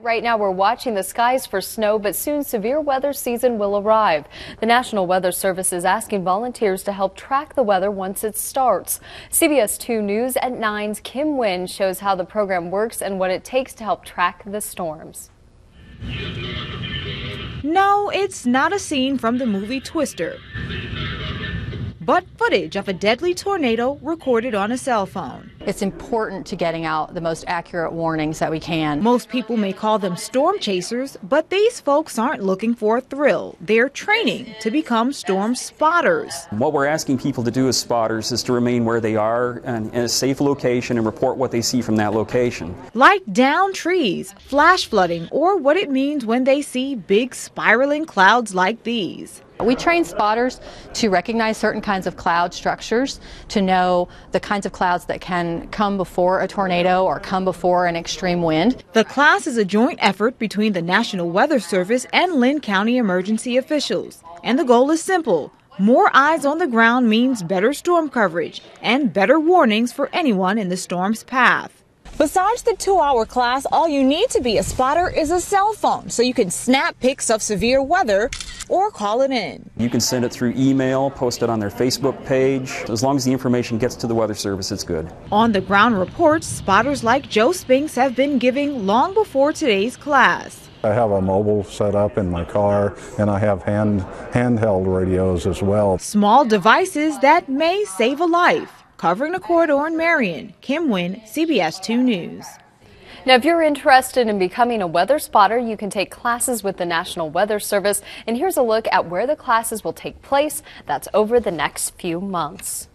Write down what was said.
Right now we're watching the skies for snow, but soon severe weather season will arrive. The National Weather Service is asking volunteers to help track the weather once it starts. CBS 2 News at 9's Kim Wynn shows how the program works and what it takes to help track the storms. No, it's not a scene from the movie Twister, but footage of a deadly tornado recorded on a cell phone. It's important to getting out the most accurate warnings that we can. Most people may call them storm chasers, but these folks aren't looking for a thrill. They're training to become storm spotters. What we're asking people to do as spotters is to remain where they are in a safe location and report what they see from that location. Like downed trees, flash flooding, or what it means when they see big spiraling clouds like these. We train spotters to recognize certain kinds of cloud structures, to know the kinds of clouds that can come before a tornado or come before an extreme wind. The class is a joint effort between the National Weather Service and Linn County emergency officials. And the goal is simple. More eyes on the ground means better storm coverage and better warnings for anyone in the storm's path. Besides the 2-hour class, all you need to be a spotter is a cell phone, so you can snap pics of severe weather or call it in. You can send it through email, post it on their Facebook page. As long as the information gets to the Weather Service, it's good. On the ground reports, spotters like Joe Spinks have been giving long before today's class. I have a mobile set up in my car, and I have handheld radios as well. Small devices that may save a life. Covering the corridor in Marion, Kim Wynn, CBS 2 News. Now, if you're interested in becoming a weather spotter, you can take classes with the National Weather Service. And here's a look at where the classes will take place. That's over the next few months.